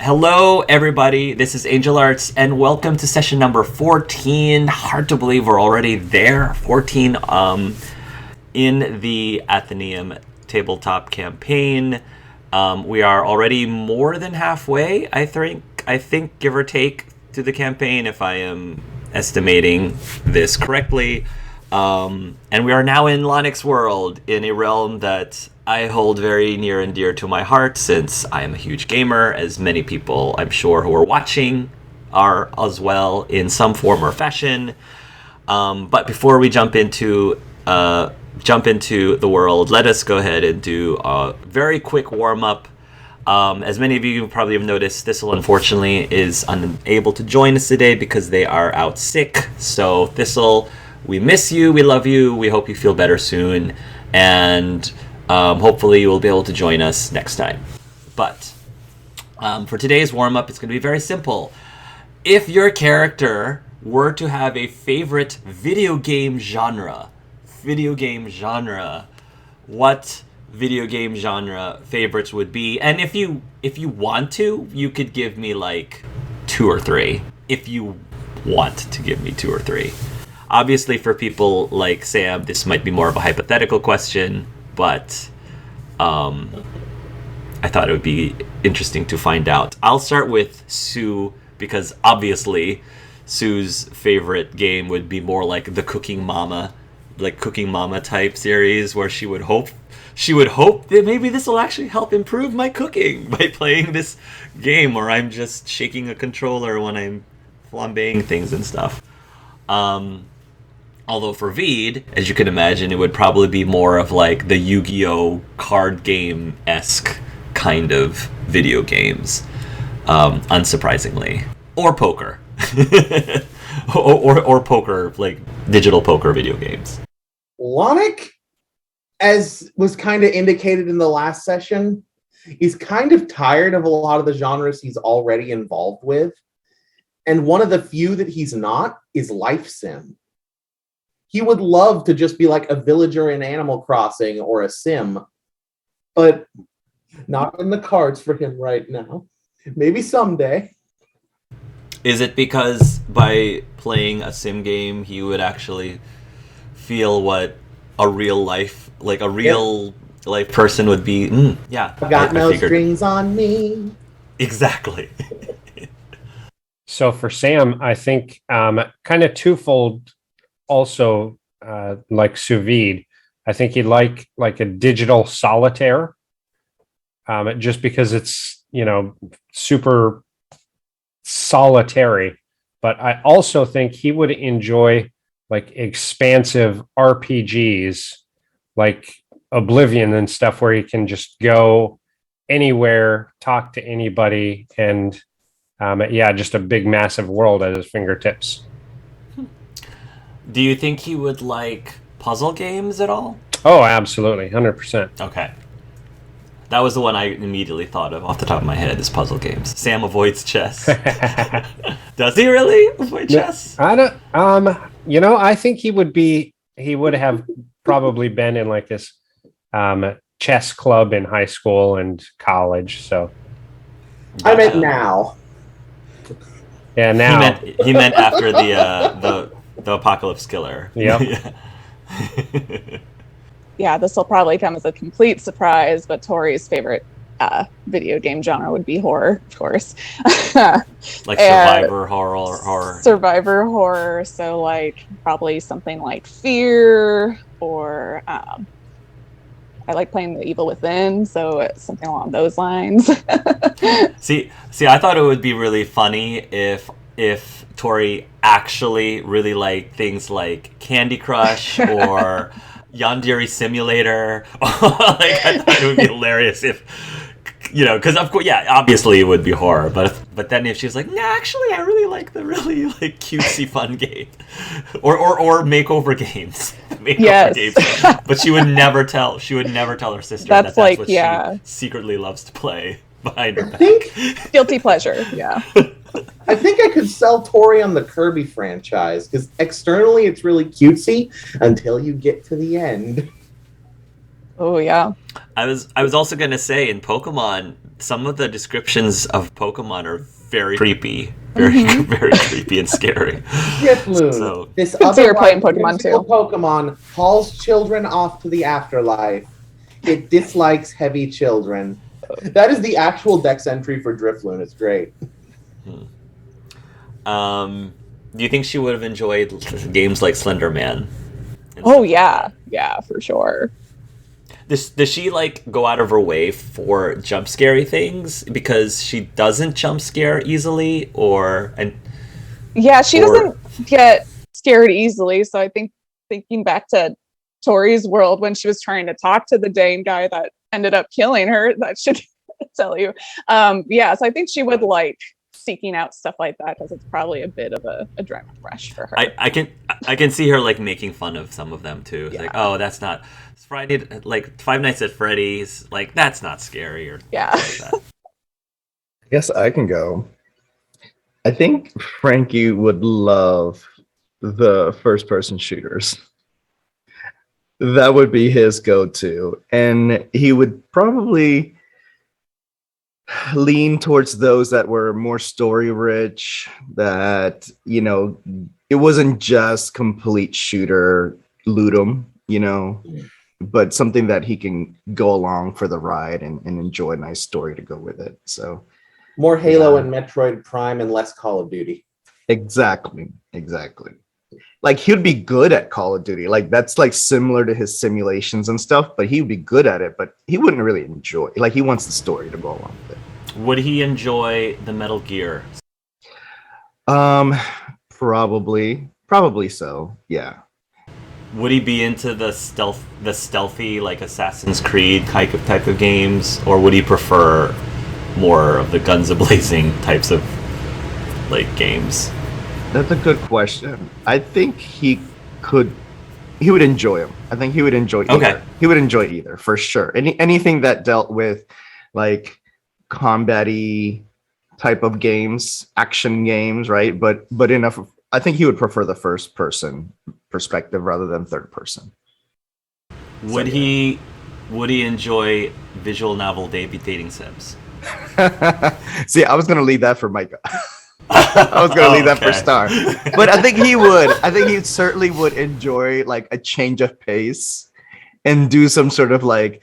Hello, everybody. This is Angel Arts, and welcome to session number 14. Hard to believe we're already there. 14 in the Athenaeum tabletop campaign. We are already more than halfway, I think, give or take, to the campaign, if I am estimating this correctly. And we are now in Lonic's world, in a realm that I hold very near and dear to my heart, since I am a huge gamer, as many people, I'm sure, who are watching are as well, in some form or fashion. But before we jump into the world, let us go ahead and do a very quick warm-up. As many of you probably have noticed, Thistle, unfortunately, is unable to join us today because they are out sick. So, Thistle, we miss you, we love you, we hope you feel better soon, and hopefully you will be able to join us next time. But for today's warm-up, it's going to be very simple. If your character were to have a favorite video game genre, what video game genre favorites would be? And if you want to, you could give me like 2 or 3. If you want to give me 2 or 3. Obviously, for people like Sam, this might be more of a hypothetical question, but I thought it would be interesting to find out. I'll start with Sue, because obviously Sue's favorite game would be more like the Cooking Mama type series, where she would hope that maybe this will actually help improve my cooking by playing this game where I'm just shaking a controller when I'm flambeing things and stuff. Although for Veed, as you can imagine, it would probably be more of like the Yu-Gi-Oh! Card game-esque kind of video games, unsurprisingly. Or poker. or poker, like digital poker video games. Lonic, as was kind of indicated in the last session, he's kind of tired of a lot of the genres he's already involved with. And one of the few that he's not is Life Sim. He would love to just be like a villager in Animal Crossing or a sim, but not in the cards for him right now. Maybe someday. Is it because by playing a sim game, he would actually feel what a real life person would be? Yeah. I've got no strings on me. Exactly. So for Sam, I think kind of twofold. Also, like sous vide, I think he'd like a digital solitaire, just because it's, super solitary. But I also think he would enjoy like expansive RPGs, like Oblivion and stuff, where he can just go anywhere, talk to anybody, and just a big, massive world at his fingertips. Do you think he would like puzzle games at all? Oh, absolutely. 100%. Okay. That was the one I immediately thought of off the top of my head, is puzzle games. Sam avoids chess. Does he really avoid chess? I don't, I think he would have probably been in like this chess club in high school and college. So I meant now. Yeah, now. He meant after the Apocalypse Killer. Yep. Yeah, this will probably come as a complete surprise, but Tori's favorite video game genre would be horror, of course. Like survivor horror. Survivor horror, so like probably something like Fear, or I like playing The Evil Within, so it's something along those lines. See, I thought it would be really funny if Tori actually really liked things like Candy Crush or Yandere Simulator. Like, I thought it would be hilarious if, because of course, yeah, obviously it would be horror, but then if she was like, nah, actually, I really like the really like cutesy fun game, or makeover games, games. But she would never tell her sister that's like, what she secretly loves to play behind her back. Guilty pleasure, yeah. I think I could sell Tori on the Kirby franchise, because externally it's really cutesy until you get to the end. Oh yeah. I was also gonna say in Pokemon, some of the descriptions of Pokemon are very creepy, very creepy and scary. Drifloon, So this Could see her playing otherwise Pokemon whimsical too. Pokemon hauls children off to the afterlife. It dislikes heavy children. That is the actual dex entry for Drifloon. It's great. do you think she would have enjoyed games like Slender Man? and Oh stuff like yeah, that? yeah, for sure. Does she like go out of her way for jump scary things because she doesn't jump scare easily, or and Yeah, she or doesn't get scared easily. So I think thinking back to Tori's world when she was trying to talk to the Dane guy that ended up killing her, that should tell you. Yeah, so I think she would like seeking out stuff like that because it's probably a bit of a adrenaline rush for her. I can see her like making fun of some of them too. It's Yeah. like, oh, that's not it's Friday, like Five Nights at Freddy's, like that's not scary or Yeah. stuff like that. I guess I can go. I think Frankie would love the first person shooters. That would be his go-to. And he would probably lean towards those that were more story rich, that, it wasn't just complete shooter loot 'em, but something that he can go along for the ride and enjoy a nice story to go with it. So More Halo Yeah. and Metroid Prime and less Call of Duty. exactly. Like he'd be good at Call of Duty. Like that's like similar to his simulations and stuff, but he'd be good at it, but he wouldn't really enjoy it. Like he wants the story to go along with it. Would he enjoy the Metal Gear? Probably so. Yeah. Would he be into the stealthy like Assassin's Creed type of games, or would he prefer more of the guns a-blazing types of like games? That's a good question. I think he would enjoy them. I think he would enjoy either. Okay. He would enjoy either for sure. Anything that dealt with like combat-y type of games, action games, right? But I think he would prefer the first person perspective rather than third person. Would he enjoy visual novel dating sims? See, I was gonna leave that for Micah. I was gonna leave that for Okay. Star. But I think he would. I think he certainly would enjoy like a change of pace and do some sort of like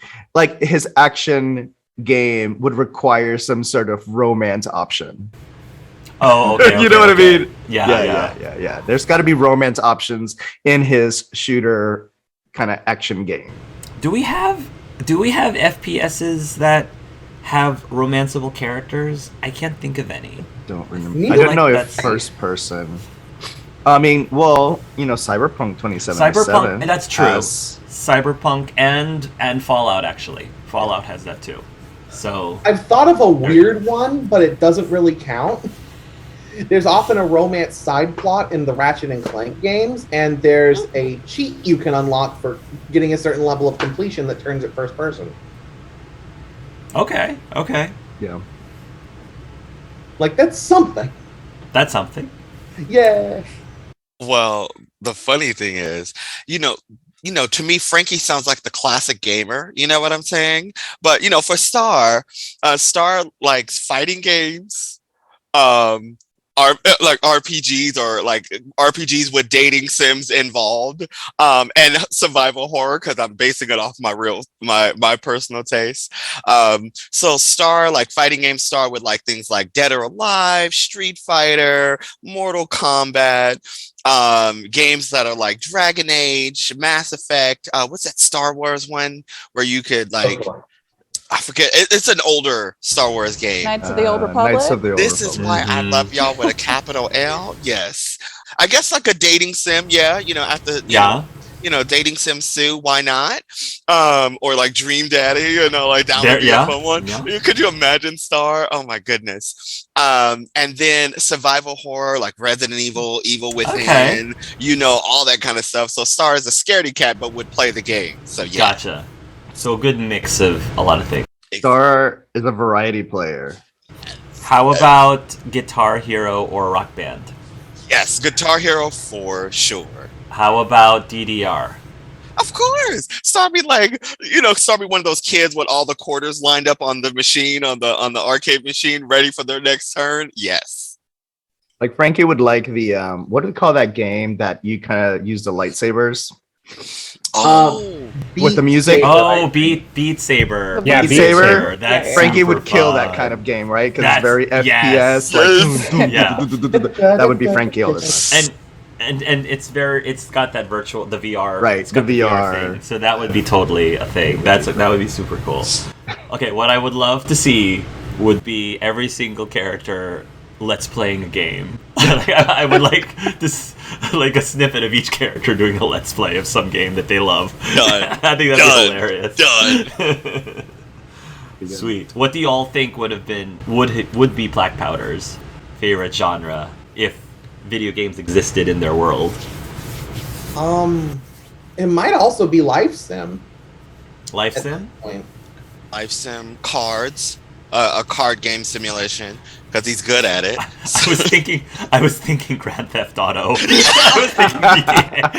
his action game would require some sort of romance option. Oh, okay. You know what I mean? Yeah. There's got to be romance options in his shooter kind of action game. Do we have FPSs that have romanceable characters? I can't think of any. Don't remember. Neither I don't like know if that's- first person. I mean, well, Cyberpunk 2077. Cyberpunk, that's true. has- Cyberpunk and Fallout actually. Fallout has that too. So I've thought of a weird one, but it doesn't really count. There's often a romance side plot in the Ratchet and Clank games, and there's a cheat you can unlock for getting a certain level of completion that turns it first person. okay. Yeah. Like, that's something. That's something. Yeah. Well, the funny thing is, to me, Frankie sounds like the classic gamer. You know what I'm saying? But for Star likes fighting games, like RPGs or like RPGs with dating sims involved, and survival horror because I'm basing it off my personal taste. So Star, like fighting game Star, would like things like Dead or Alive, Street Fighter, Mortal Kombat, games that are like Dragon Age, Mass Effect. What's that Star Wars one where you could like? I forget. It's an older Star Wars game. Knights of the Old Republic. Knights of the Old This is Republic. why I love y'all with a capital L. Yes, I guess like a dating sim. Yeah, at the dating sim Sue. Why not? Or like Dream Daddy. Like that would be a fun one. Yeah. Could you imagine Star? Oh my goodness. And then survival horror like Resident Evil, Evil Within. Okay. All that kind of stuff. So Star is a scaredy cat, but would play the game. So yeah. Gotcha. So a good mix of a lot of things. Star is a variety player. How about Guitar Hero or Rock Band? Yes, Guitar Hero for sure. How about DDR? Of course. Star be one of those kids with all the quarters lined up on the machine, on the arcade machine, ready for their next turn. Yes. Like Frankie would like the what do we call that game that you kind of use the lightsabers with the music? Beat Saber. Yeah, Beat Saber. That's Frankie super would kill fun. that kind of game, right? Because That's- it's very yes. FPS. Like, Yeah. that would be Frankie all the time. And it's got that the VR, Right, it's got the VR. thing, so that would be totally a thing. That would be super cool. Okay, what I would love to see would be every single character let's playing a game. I would like this, like a snippet of each character doing a let's play of some game that they love. Done. I think that'd be hilarious. Done. Sweet. What do you all think would be Black Powder's favorite genre if video games existed in their world? It might also be Life Sim. Life Sim? Point. Life sim, cards, a card game simulation, because he's good at it. I was thinking Grand Theft Auto. I was thinking GTA.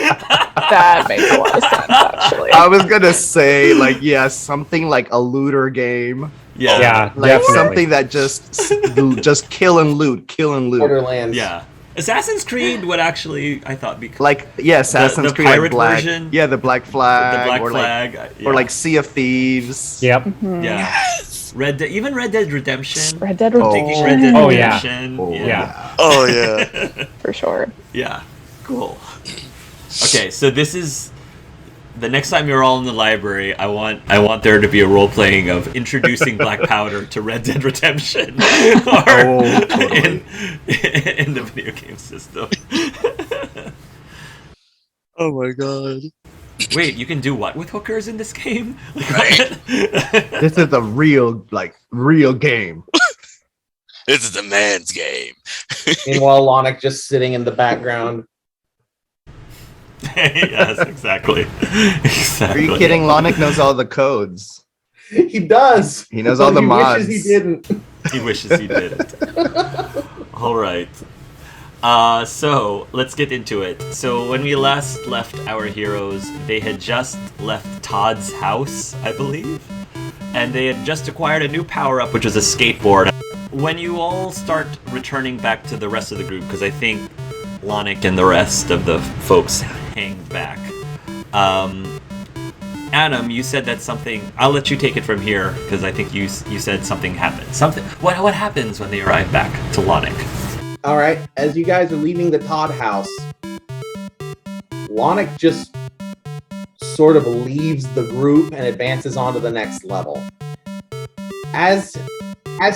That makes a lot of sense, actually. I was gonna say something like a looter game. Yeah. Like definitely. something that just kill and loot. Borderlands. Yeah. Assassin's Creed would actually, I thought, be Like Assassin's the Creed pirate like Black. version? Yeah, the Black Flag. the Black or Flag. Or like Sea of Thieves. Yep. Mhm. Yeah. Red Dead Redemption. Red Dead Oh. Redemption. Thinking Red Dead Oh, yeah. Redemption. Oh, Yeah. Oh yeah. For sure. Yeah. Cool. Okay, so this is the next time you're all in the library. I want there to be a role playing of introducing Black Powder to Red Dead Redemption, Totally. in the video game system. Oh my god. Wait, you can do what with hookers in this game? Right. This is a real game. This is a man's game. Meanwhile, Lonic just sitting in the background. Yes, exactly. Are you kidding? Lonic knows all the codes. He does. He knows all the He mods. wishes he didn't. He wishes he didn't. All right. So let's get into it. So when we last left our heroes, they had just left Todd's house, I believe, and they had just acquired a new power-up, which was a skateboard. When you all start returning back to the rest of the group, because I think Lonic and the rest of the folks hanged back. Adam, you said that something. I'll let you take it from here because I think you said something happened. Something. What happens when they arrive back to Lonic? All right, as you guys are leaving the Todd house, Lonic just sort of leaves the group and advances on to the next level. As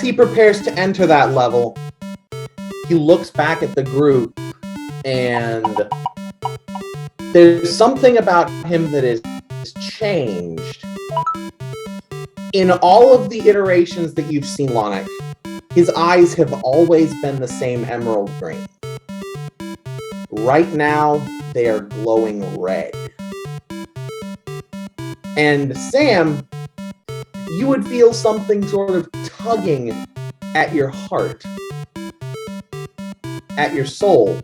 he prepares to enter that level, he looks back at the group, and there's something about him that is changed. In all of the iterations that you've seen Lonic, his eyes have always been the same emerald green. Right now, they are glowing red. And Sam, you would feel something sort of tugging at your heart, at your soul.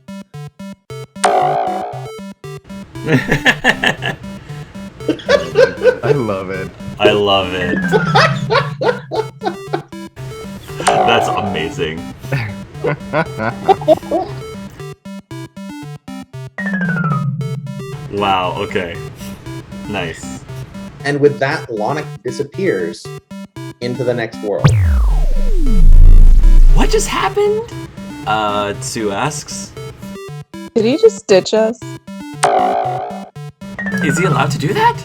I love it. I love it. That's amazing. Wow, okay. Nice. And with that, Lonic disappears into the next world. What just happened? Sue asks. Did he just ditch us? Is he allowed to do that?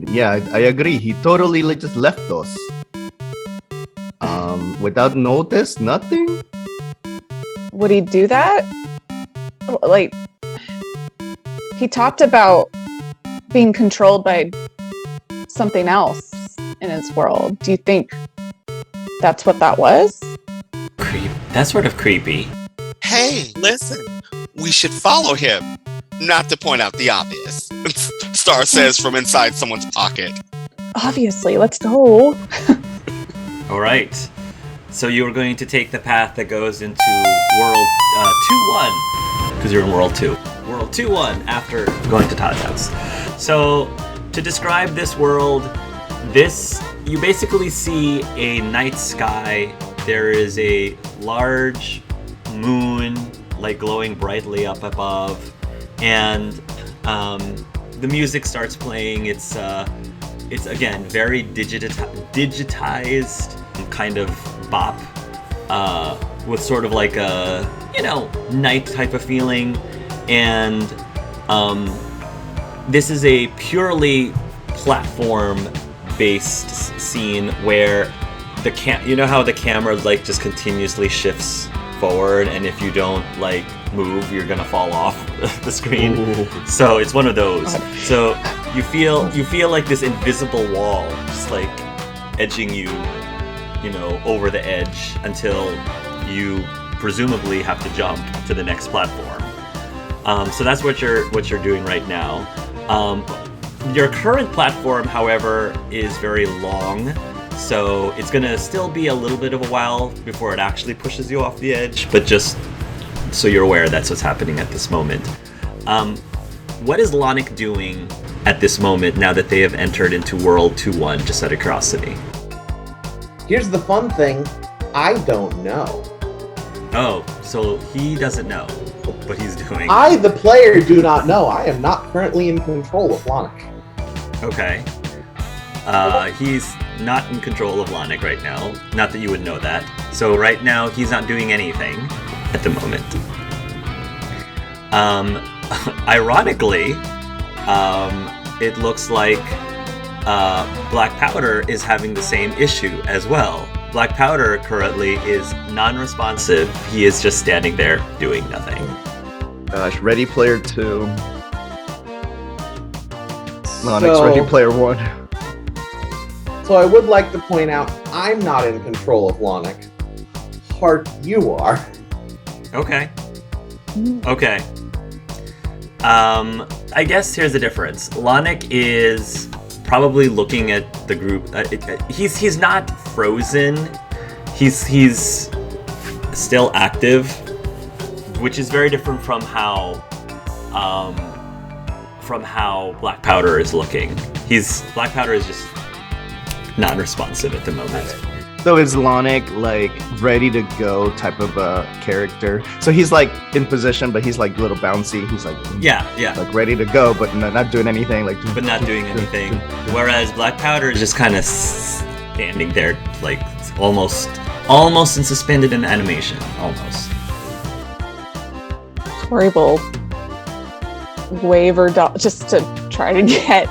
Yeah, I agree. He totally just left us. Without notice, nothing. Would he do that? Like, he talked about being controlled by something else in his world. Do you think that's what that was? That's sort of creepy. Hey, listen. We should follow him. Not to point out the obvious. Star says from inside someone's pocket. Obviously, let's go. All right. So you are going to take the path that goes into World 2-1. because you're in World 2. World 2-1 after going to Todd's house. So, to describe this world, you basically see a night sky. There is a large moon, like glowing brightly up above, and the music starts playing. It's again very digitized kind of bop, with sort of like a night type of feeling, and this is a purely platform-based scene where how the camera like just continuously shifts forward, and if you don't like move, you're gonna fall off the screen. Ooh. So it's one of those. So you feel like this invisible wall just like edging you, over the edge until you presumably have to jump to the next platform. So that's what you're doing right now. Your current platform, however, is very long, so it's gonna still be a little bit of a while before it actually pushes you off the edge, but just so you're aware that's what's happening at this moment. What is Lonic doing at this moment now that they have entered into World 2-1, just out of curiosity? Here's the fun thing, I don't know. Oh, so he doesn't know what he's doing. I, the player, do not know. I am not currently in control of Lonic. Okay. He's not in control of Lonic right now. Not that you would know that. So right now, he's not doing anything at the moment. Ironically, it looks like Black Powder is having the same issue as well. Black Powder currently is non-responsive. He is just standing there doing nothing. Gosh, Ready Player 2. Lonic's Ready Player 1. So I would like to point out, I'm not in control of Lonic. Hart, you are. Okay. I guess here's the difference. Lonic is probably looking at the group. He's not frozen. He's still active, which is very different from how Black Powder is looking. Black Powder is just non-responsive at the moment. So is Lonic like ready to go type of a character? So he's like in position, but he's like a little bouncy. He's like like ready to go, but not doing anything. But not doing anything. Whereas Black Powder is just kind of standing there, like almost in suspended in animation, almost. Tori will wave her just to try to get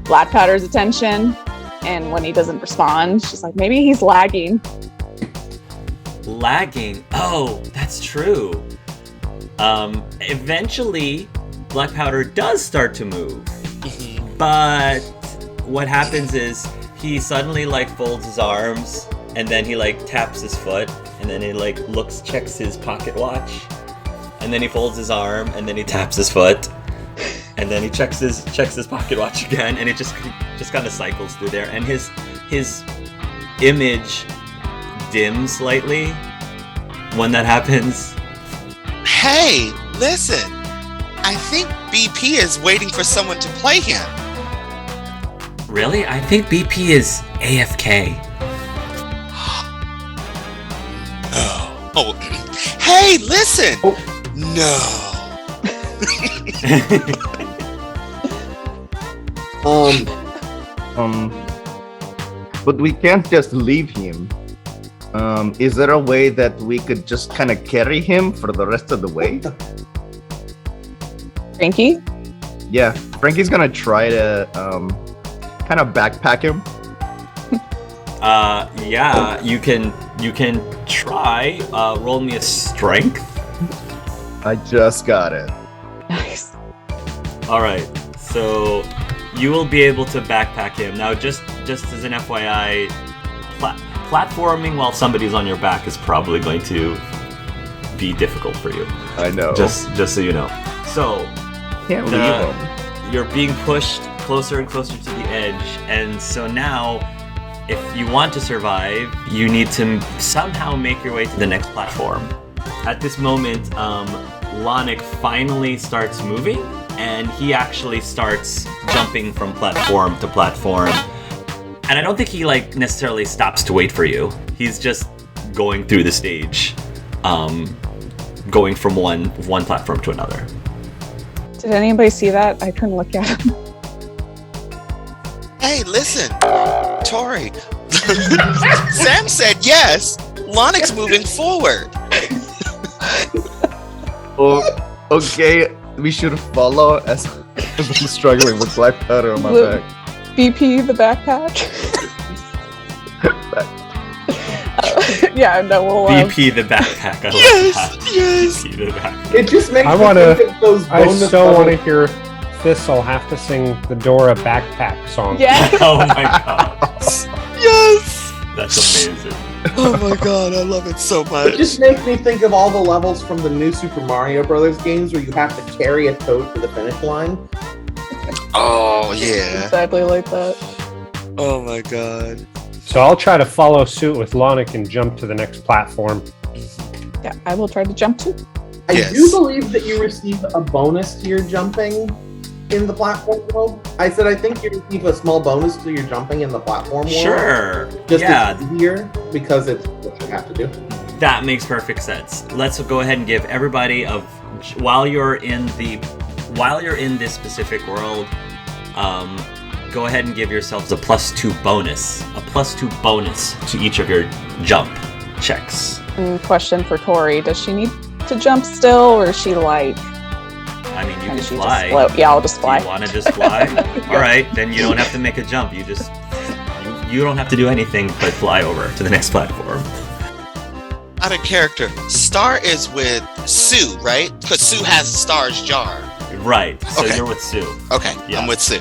Black Powder's attention. And when he doesn't respond, she's like, maybe he's lagging. Lagging? Oh, that's true. Eventually, Black Powder does start to move. But what happens is he suddenly like folds his arms, and then he like taps his foot, and then he like checks his pocket watch, and then he folds his arm, and then he taps his foot. And then he checks his pocket watch again, and it just kind of cycles through there. And his image dims slightly when that happens. Hey, listen! I think BP is waiting for someone to play him. Really? I think BP is AFK. Oh. Hey, listen! Oh. No. But we can't just leave him. Is there a way that we could just kind of carry him for the rest of the way? Frankie? Yeah, Frankie's gonna try to kind of backpack him. Yeah, you can try. Roll me a strength. I just got it. Nice. All right, so you will be able to backpack him. Now, just as an FYI, platforming while somebody's on your back is probably going to be difficult for you. I know. Just so you know. So, can't leave him. You're being pushed closer and closer to the edge, and so now, if you want to survive, you need to somehow make your way to the next platform. At this moment, Lonic finally starts moving, and he actually starts jumping from platform to platform. And I don't think he like necessarily stops to wait for you. He's just going through the stage, going from one platform to another. Did anybody see that? I couldn't look at him. Hey, listen, Tori. Sam said yes. Lonic's moving forward. Oh, okay, we should follow as I'm struggling with black powder on my back. BP the backpack. Yeah, no, we'll. B.P. the backpack. I Yes, love that. yes. B.P. the backpack. It just makes I me wanna- think of those I bonus so want to levels. hear Thistle have to sing the Dora backpack song. Yeah. Oh my god, Yes. that's amazing. Oh my god, I love it so It much. just makes me think of all the levels from the new Super Mario Brothers games where you have to carry a toad to the finish line. Oh yeah. Exactly like that. Oh my god. So I'll try to follow suit with Lonic and jump to the next platform. Yeah, I will try to jump too. I Yes. do believe that you receive a bonus to your jumping in the platform world. I said I think you receive a small bonus to your jumping in the platform world. Sure. Just Yeah, it's easier because it's what you have to do. that makes perfect sense. Let's go ahead and give everybody while you're in this specific world, go ahead and give yourselves a +2 bonus. A +2 bonus to each of your jump checks. And question for Tori: does she need to jump still, or is she like? I mean, you Can can she fly. just float? Yeah, I'll just fly. You want to just fly? All right, then you don't have to make a jump. You just you don't have to do anything but fly over to the next platform. Out of character, Star is with Sue, right? Because Sue has Star's jar. Right. So Okay. you're with Sue. Okay, Yeah. I'm with Sue.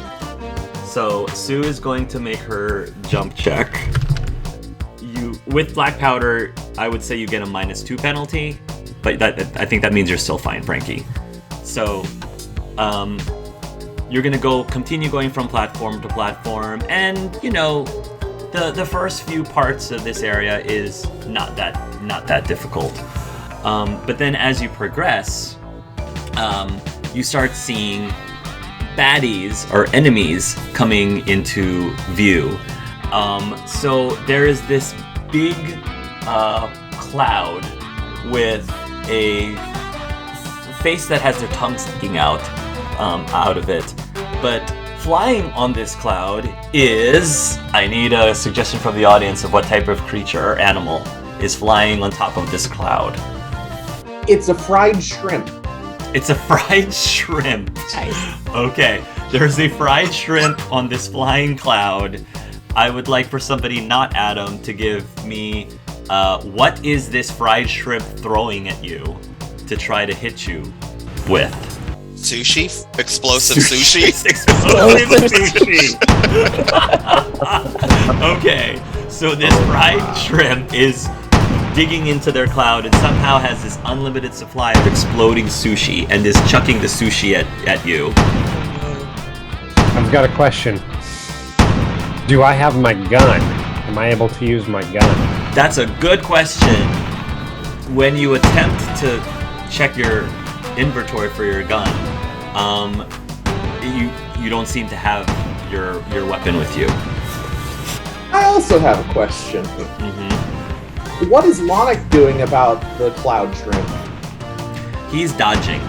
So Sue is going to make her jump check. With black powder, I would say you get a -2 penalty, but I think that means you're still fine, Frankie. So, you're gonna continue going from platform to platform, and the first few parts of this area is not that difficult. But then as you progress, you start seeing baddies or enemies coming into view. So there is this big cloud with a face that has their tongue sticking out of it. But flying on this cloud is... I need a suggestion from the audience of what type of creature or animal is flying on top of this cloud. It's a fried shrimp. It's a fried shrimp. Nice. Okay, there's a fried shrimp on this flying cloud. I would like for somebody, not Adam, to give me what is this fried shrimp throwing at you to try to hit you with? Sushi? Explosive sushi? Explosive sushi. Okay, so this fried shrimp is digging into their cloud and somehow has this unlimited supply of exploding sushi and is chucking the sushi at you. I've got a question. Do I have my gun? Am I able to use my gun? That's a good question. When you attempt to check your inventory for your gun, you don't seem to have your weapon with you. I also have a question. Mm-hmm. What is Lonic doing about the cloud shrimp? He's dodging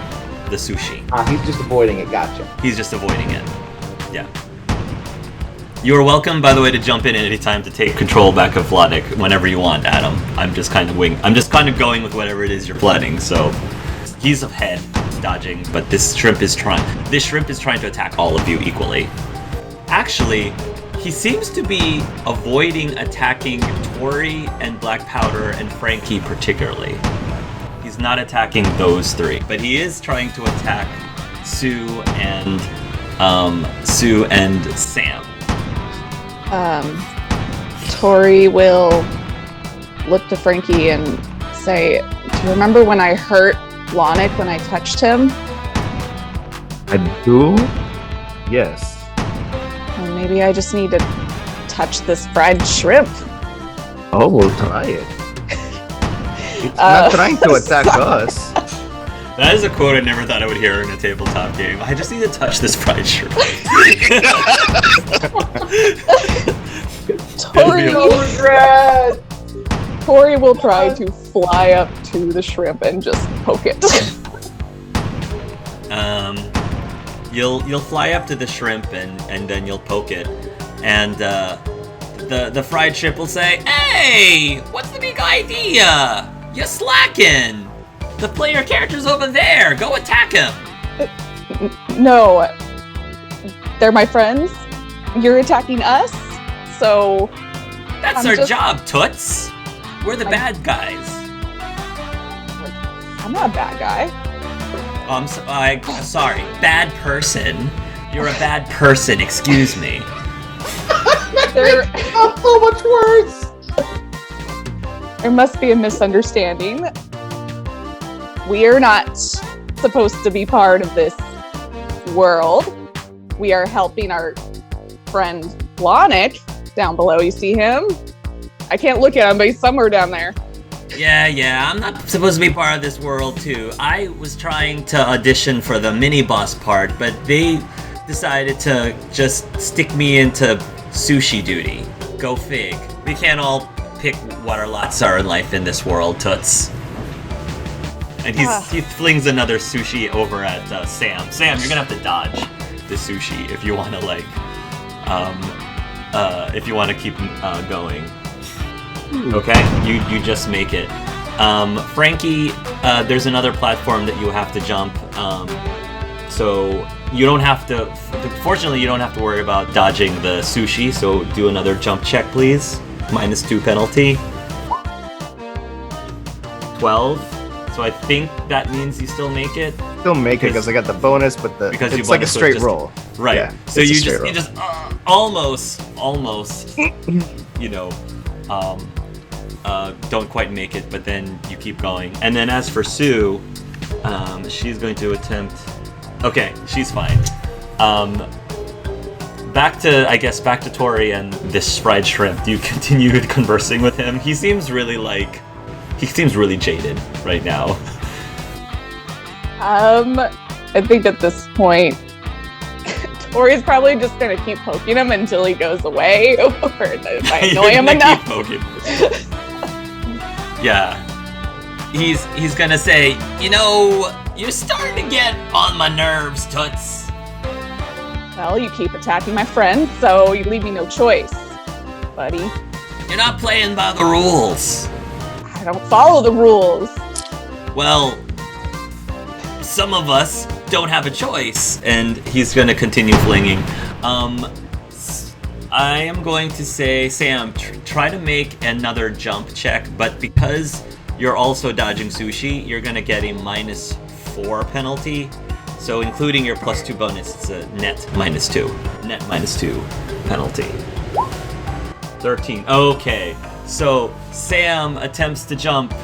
the sushi. He's just avoiding it. Gotcha. He's just avoiding it. Yeah. You are welcome, by the way, to jump in at any time to take control back of Lonic whenever you want, Adam. I'm just kind of going with whatever it is you're planning. So he's ahead, dodging, but this shrimp is trying to attack all of you equally. Actually, he seems to be avoiding attacking Tori and Black Powder and Frankie particularly. He's not attacking those three, but he is trying to attack Sue and Sam. Tori will look to Frankie and say, "Do you remember when I hurt Lonic when I touched him? I do? Yes. Well, maybe I just need to touch this fried shrimp." Oh, we'll try it. It's not trying to attack us. That is a quote I never thought I would hear in a tabletop game. I just need to touch this fried shrimp. Tori will try to fly up to the shrimp and just poke it. You'll fly up to the shrimp and then you'll poke it, and the fried shrimp will say, "Hey, what's the big idea? You're slacking. The player character's over there. Go attack him." No, they're my friends. You're attacking us, so That's our job, Toots. We're the bad guys. I'm not a bad guy. Oh, I'm sorry. Bad person. You're a bad person. Excuse me. There, So much worse. there must be a misunderstanding. We are not supposed to be part of this world. We are helping our friend Lonic down below. You see him? I can't look at him, but he's somewhere down there. Yeah, I'm not supposed to be part of this world too. I was trying to audition for the mini-boss part, but they decided to just stick me into sushi duty. Go fig. We can't all pick what our lots are in life in this world, Toots. And he flings another sushi over at Sam. Sam, you're gonna have to dodge the sushi if you want to if you want to keep going. Okay, you just make it. Frankie, there's another platform that you have to jump. So you don't have to. Fortunately, you don't have to worry about dodging the sushi. So do another jump check, please. -2 penalty. 12. So I think that means you still make it. Still make it because I got the bonus, but because it's like a straight roll. Right. Yeah, so it's a you straight just roll. almost, don't quite make it, but then you keep going. And then as for Sue, she's going to attempt. Okay, she's fine. Back to Tori and this fried shrimp. Do you continue conversing with him? He seems really jaded right now. I think at this point, Tori's probably just gonna keep poking him until he goes away, or if I annoy him enough. Keep poking. Yeah. He's gonna say, you're starting to get on my nerves, Toots. Well, you keep attacking my friends, so you leave me no choice, buddy. You're not playing by the rules. I don't follow the rules. Well, some of us don't have a choice, and he's gonna continue flinging. I am going to say, Sam, try to make another jump check, but because you're also dodging sushi, you're gonna get a -4 penalty. So including your +2 bonus, it's a net -2. Net -2 penalty. 13. Okay, so Sam attempts to jump,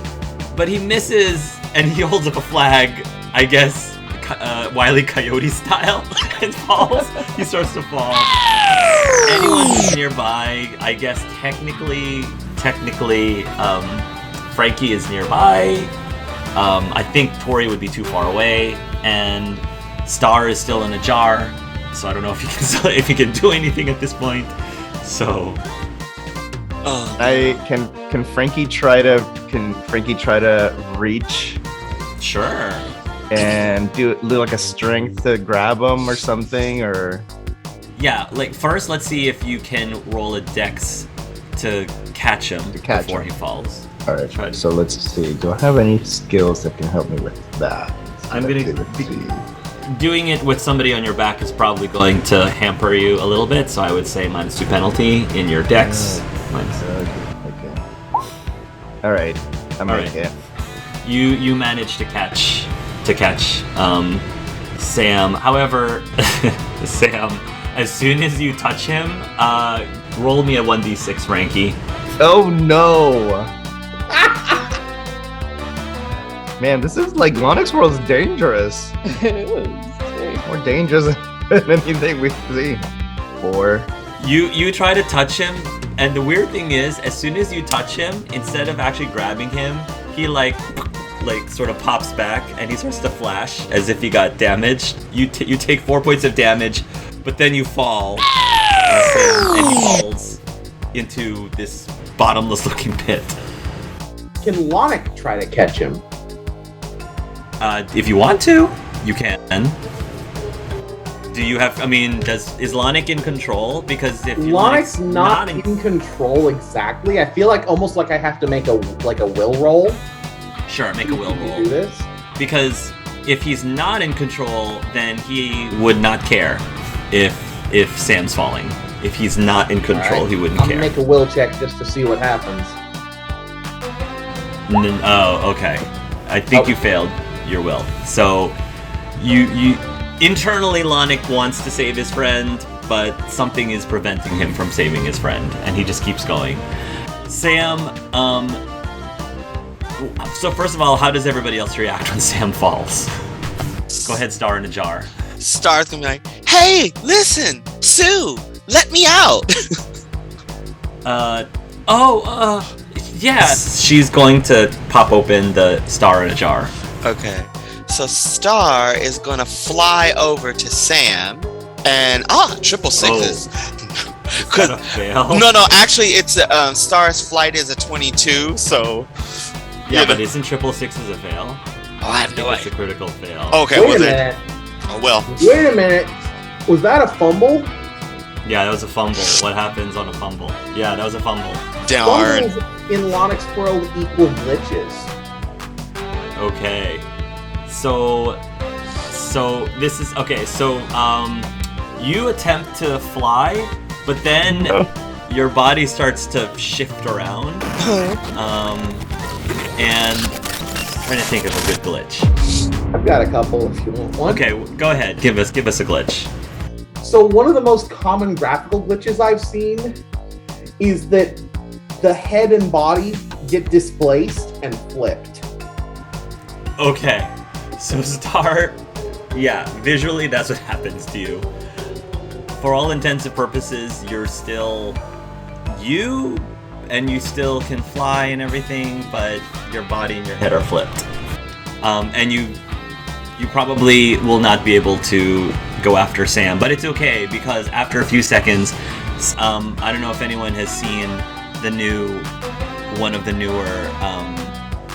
but he misses, and he holds up a flag, I guess, Wile E. Coyote style, and falls. He starts to fall. Anyone who's nearby, I guess technically, Frankie is nearby. I think Tori would be too far away, and Star is still in a jar, so I don't know if he can do anything at this point. So, Can Frankie try to reach? Sure. And do like a strength to grab him or something, or? Yeah, first let's see if you can roll a dex to catch him before he falls. All right. So let's see. Do I have any skills that can help me with that? I'm gonna doing it with somebody on your back is probably going to hamper you a little bit, so I would say -2 penalty in your dex. Okay. All right. I'm ready. Yeah. You managed to catch Sam. However, Sam, as soon as you touch him, roll me a 1d6, Frankie. Oh no! Man, this is like Lonic's World is dangerous. More dangerous than anything we've seen. 4. You try to touch him, and the weird thing is, as soon as you touch him, instead of actually grabbing him, he like sort of pops back and he starts to flash as if he got damaged. You take 4 points of damage, but then you fall, and he falls into this bottomless looking pit. Can Lonic try to catch him? If you want to, you can. Do you have? I mean, is Lonic in control? Because if Lonic's not in control exactly, I feel like almost like I have to make a will roll. Sure, make a will to roll. do this. Because if he's not in control, then he would not care if Sam's falling. If he's not in control, he wouldn't care. I'll make a will check just to see what happens. Oh, okay. I think you failed your will. So you internally, Lonic wants to save his friend, but something is preventing him from saving his friend, and he just keeps going. Sam, so first of all, how does everybody else react when Sam falls? Go ahead, Star in a jar. Star's gonna be like, hey, listen, Sue, let me out. Yeah. She's going to pop open the Star in a jar. Okay. So Star is gonna fly over to Sam and triple sixes. Could fail. No, actually it's Star's flight is a 22, so yeah, but isn't triple sixes a fail? Oh, I have no It's a idea. critical fail. Okay, Wait a minute. Oh well. Wait a minute. Was that a fumble? Yeah, that was a fumble. What happens on a fumble? Yeah, that was a fumble. Darn. Fumbles in Lonic's world equal glitches. Okay. So this is okay. So you attempt to fly, but then your body starts to shift around. And I'm trying to think of a good glitch. I've got a couple if you want one. Okay, go ahead. Give us a glitch. So one of the most common graphical glitches I've seen is that the head and body get displaced and flipped. Okay. So Star, visually that's what happens to you. For all intents and purposes, you're still you, and you still can fly and everything, but your body and your head are flipped. And you probably will not be able to go after Sam, but it's okay because after a few seconds, I don't know if anyone has seen one of the newer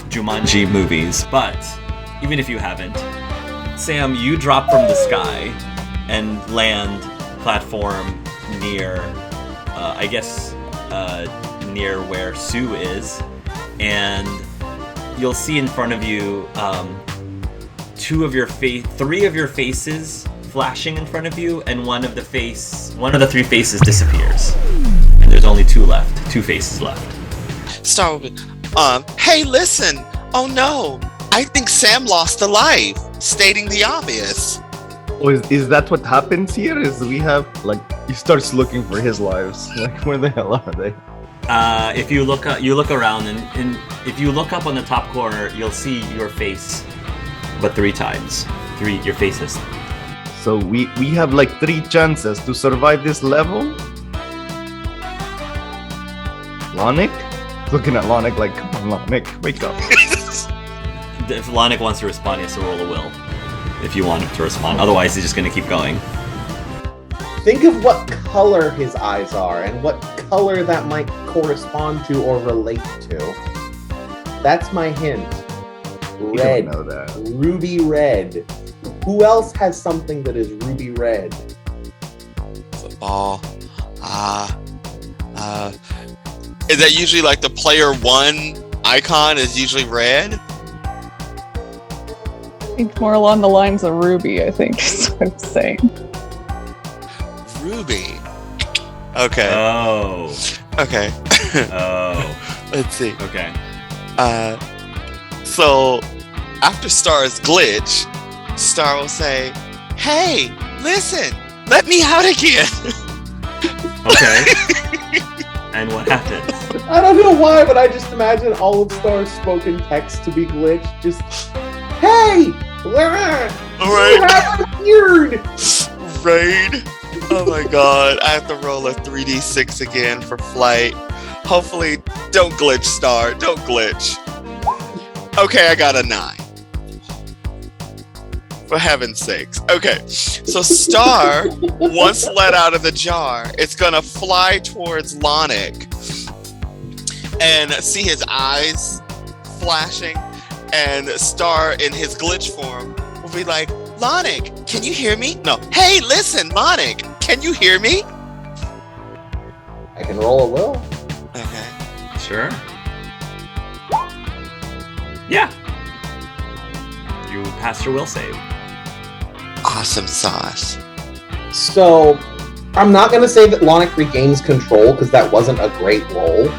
Jumanji movies, but even if you haven't, Sam, you drop from the sky and land platform near, near where Sue is, and you'll see in front of you three of your faces flashing in front of you, and one of the three faces disappears, and there's only two faces left. Star will be, hey, listen. Oh no, I think Sam lost a life, stating the obvious. Oh, is that what happens here? Is we have, like, he starts looking for his lives. Like, where the hell are they? If you look around, and if you look up on the top corner, you'll see your face, but 3 times. Your faces. So we have like 3 chances to survive this level? Lonic? Looking at Lonic like, come on, Lonic, wake up. If Lonic wants to respond, he has to roll a will. If you want him to respond. Otherwise, he's just going to keep going. Think of what color his eyes are and what color that might correspond to or relate to. That's my hint. You Red. don't know that. Ruby red. Who else has something that is ruby red? Football. Is that usually like the player 1 icon is usually red? I think more along the lines of Ruby, I think is what I'm saying. Ruby. Okay. Oh. Okay. Oh. Let's see. Okay. So after Star's glitch, Star will say, hey, listen, let me out again. Okay. And what happens? I don't know why, but I just imagine all of Star's spoken text to be glitched. Just, hey, Alright. you have a beard. Raid. Oh my god. I have to roll a 3d6 again for flight. Hopefully, don't glitch, Star. Don't glitch. Okay, I got a 9. For heaven's sakes. Okay, so Star, once let out of the jar, it's gonna fly towards Lonic and see his eyes flashing, and Star in his glitch form will be like, Lonic, can you hear me? No. Hey, listen, Lonic, can you hear me? I can roll a will. Okay. Sure. Yeah. You passed your will save. Awesome sauce. So, I'm not going to say that Lonic regains control because that wasn't a great roll.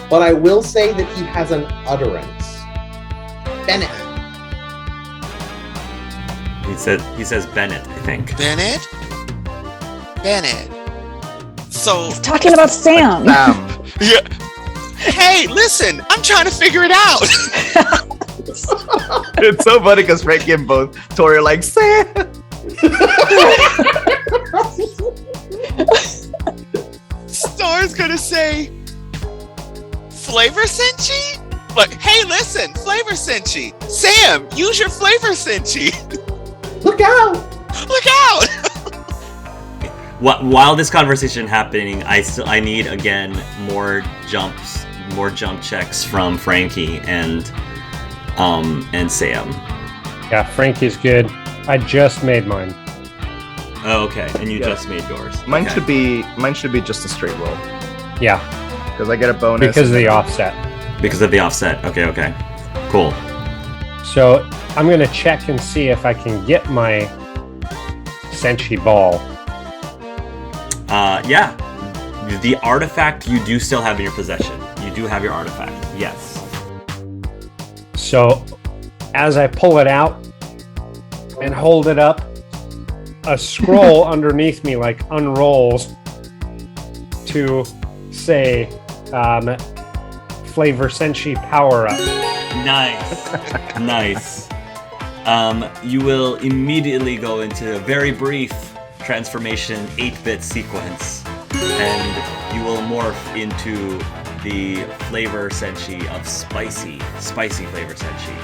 But I will say that he has an utterance. Bennett. He says Bennett, I think. Bennett? So, He's talking about Sam. yeah. Hey, listen, I'm trying to figure it out. It's so funny because Frankie and both Tori are like, Sam. Star's gonna say, Flavor Senchi? Like, hey, listen, Flavor Senchi. Sam, use your Flavor Senchi. Look out! Look out! While this conversation happening, I need again more jump checks from Frankie and Sam. Yeah, Frankie's good. I just made mine. Oh, okay, and you Yeah. just made yours. Mine Okay. should be just a straight roll Yeah, because I get a bonus because of the offset. Because of the offset. Okay. Cool. So I'm going to check and see if I can get my Senshi ball. Yeah. The artifact you do still have in your possession. You do have your artifact. Yes. So as I pull it out and hold it up, a scroll underneath me like unrolls to say Flavor Senshi power up. Nice. Nice. You will immediately go into a very brief transformation 8-bit sequence, and you will morph into the Flavor Senshi of spicy Flavor Senshi.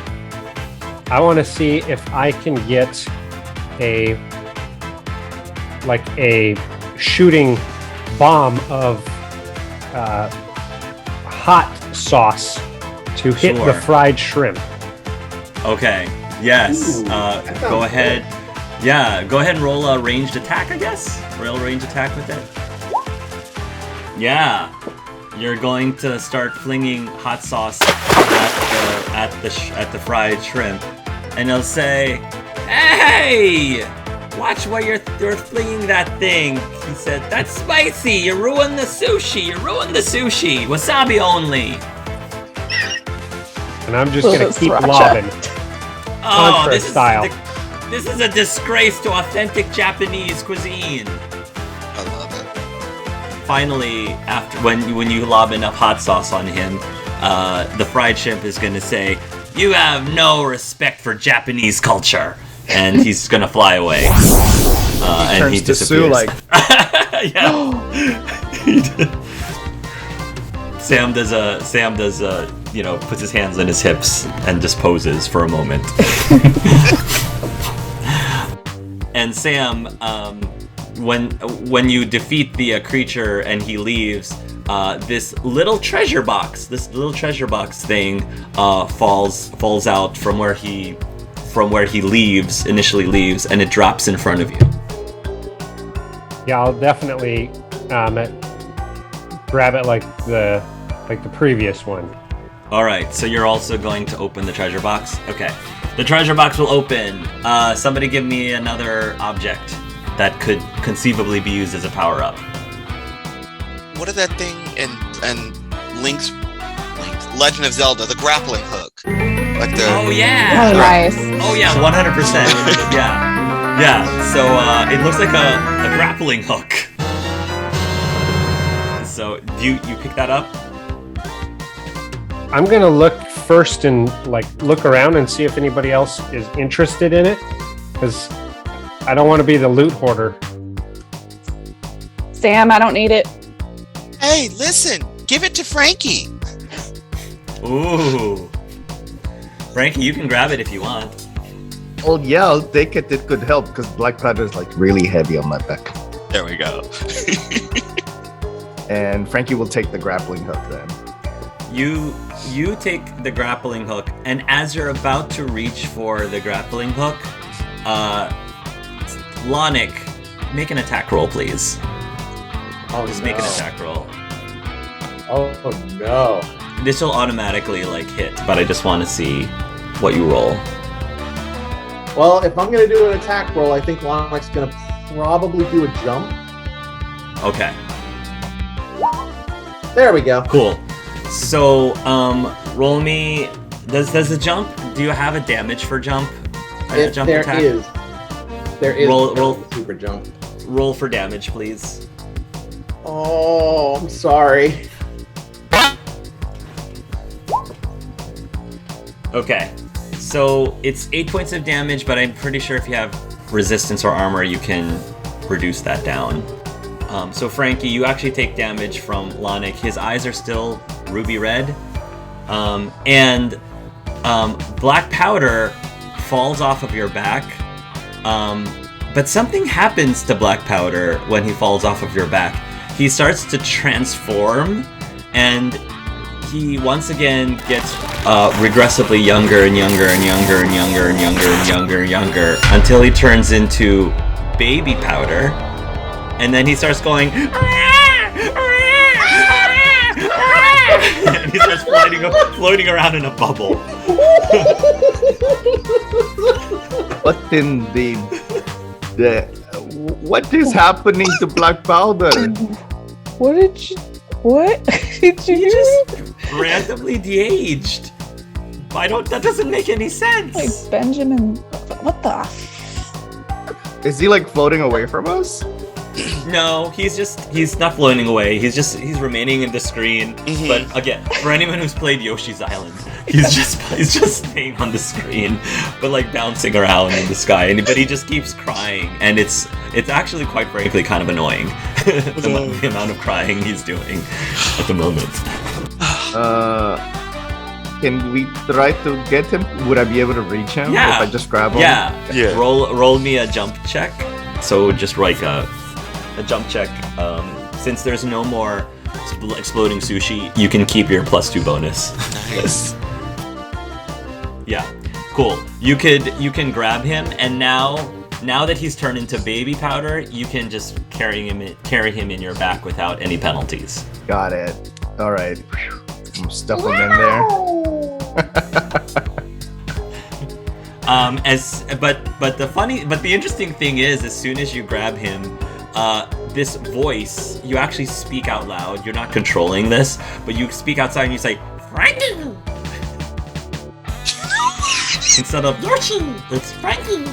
I want to see if I can get a shooting bomb of hot sauce to hit the Sure. fried shrimp. Okay. Yes. Ooh, that sounds Go ahead. Yeah. Go ahead and roll a ranged attack, I guess. Roll a ranged attack with it. Yeah. You're going to start flinging hot sauce at the fried shrimp, and they'll say, "Hey, watch where you're flinging that thing." He said, "That's spicy. You ruined the sushi. Wasabi only." And I'm just going to keep Sriracha. lobbing. Oh, Contra this style. this is a disgrace to authentic Japanese cuisine. I love it. Finally, after when you lob enough hot sauce on him, the fried shrimp is going to say, "You have no respect for Japanese culture," and he's going to fly away. And turns he to Sue disappears. like, Yeah. Sam does puts his hands on his hips and just poses for a moment. And Sam, when you defeat the creature and he leaves, this little treasure box thing falls out from where he initially leaves, and it drops in front of you. Yeah, I'll definitely grab it like the previous one. All right, so you're also going to open the treasure box. Okay, the treasure box will open. Somebody give me another object that could conceivably be used as a power-up. What is that thing in Link's Legend of Zelda, the grappling hook? Like the Oh yeah. Oh, nice. Oh yeah, 100%. Yeah. So it looks like a grappling hook. So you pick that up? I'm going to look first and look around and see if anybody else is interested in it, because I don't want to be the loot hoarder. Sam, I don't need it. Hey, listen, give it to Frankie. Ooh. Frankie, you can grab it if you want. Oh yeah, I'll take it. It could help because black powder is like really heavy on my back. There we go. And Frankie will take the grappling hook then. You take the grappling hook, and as you're about to reach for the grappling hook, Lonic, make an attack roll, please. Oh, Just no. make an attack roll. Oh no. This will automatically hit, but I just want to see what you roll. Well, if I'm gonna do an attack roll, I think Lonic's gonna probably do a jump. Okay, There we go. cool. So, roll me. Does the jump? Do you have a damage for jump? A jump There attack. is. There is. Roll. Super jump. Roll for damage, please. Oh, I'm sorry. Okay, so it's 8 points of damage, but I'm pretty sure if you have resistance or armor, you can reduce that down. So Frankie, you actually take damage from Lonic. His eyes are still ruby red, and black powder falls off of your back. But something happens to black powder when he falls off of your back. He starts to transform, and he once again gets regressively younger and younger and younger and younger and younger and younger and younger until he turns into baby powder, and then he starts going and he starts floating around in a bubble. What in what is happening to black powder? What did you He just randomly de-aged. That doesn't make any sense. like Benjamin? What the? Is he like floating away from us? No, he's not floating away. He's remaining in the screen. Mhm. But again, for anyone who's played Yoshi's Island, he's just staying on the screen, but like bouncing around in the sky. But he just keeps crying, and it's actually quite frankly kind of annoying the amount of crying he's doing at the moment. Can we try to get him? Would I be able to reach him Yeah. if I just grab him? Yeah. Roll me a jump check. So just like a jump check. Since there's no more exploding sushi, you can keep your +2 bonus. Nice. Yeah, cool. You can grab him, and now that he's turned into baby powder, you can just carry him in your back without any penalties. Got it. All right. Stuff him in there. But the interesting thing is, as soon as you grab him, this voice, you actually speak out loud. You're not controlling this, but you speak outside and you say, Frankie! Instead of Yoshi, it's Frankie!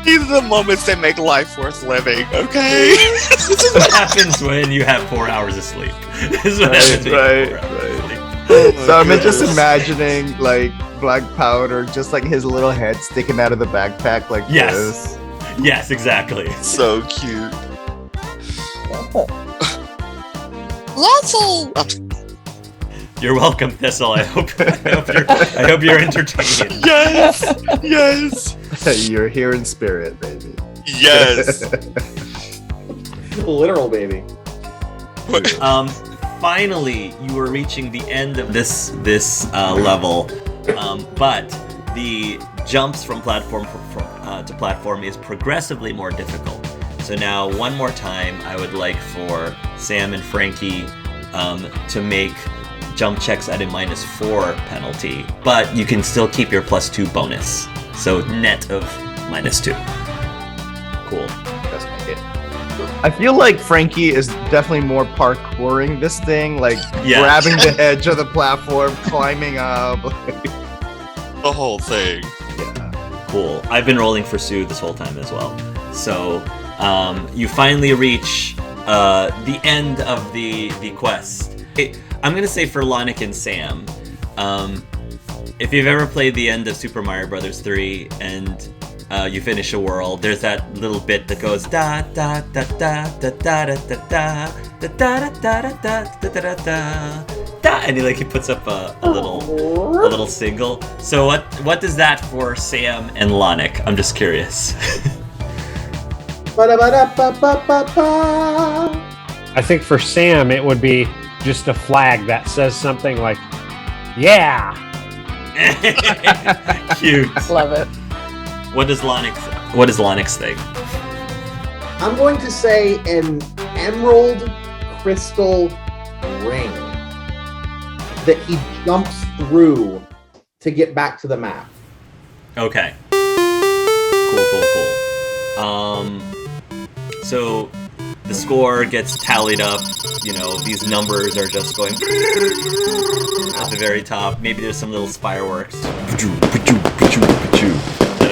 These are the moments that make life worth living, okay? This is what happens when you have 4 hours of sleep. This is what happens when you have 4 hours of sleep. So I'm just imagining like black powder, just like his little head sticking out of the backpack like Yes. this. Yes, exactly. So cute. You're welcome, Thistle. I hope you're entertained. Yes! Yes! You're here in spirit, baby. Yes! Literal baby. Finally, you are reaching the end of this level, but the jumps from platform to platform is progressively more difficult. So now, one more time, I would like for Sam and Frankie to make jump checks at a -4 penalty, but you can still keep your +2 bonus. So net of -2. Cool. Let's make it. I feel like Frankie is definitely more parkouring this thing, like Yeah. grabbing the edge of the platform, climbing up. The whole thing. Yeah. Cool. I've been rolling for Sue this whole time as well. So you finally reach the end of the quest. I'm gonna say for Lonic and Sam, if you've ever played the end of Super Mario Bros. 3 and you finish a world, there's that little bit that goes da da da da da da da da da da da da da da da da da, and he puts up a little single. So what does that for Sam and Lonic? I'm just curious. I think for Sam, it would be just a flag that says something like, yeah. Cute. Love it. What does Lonix think? I'm going to say an emerald crystal ring that he jumps through to get back to the map. Okay. Cool. So the score gets tallied up. These numbers are just going at the very top. Maybe there's some little fireworks that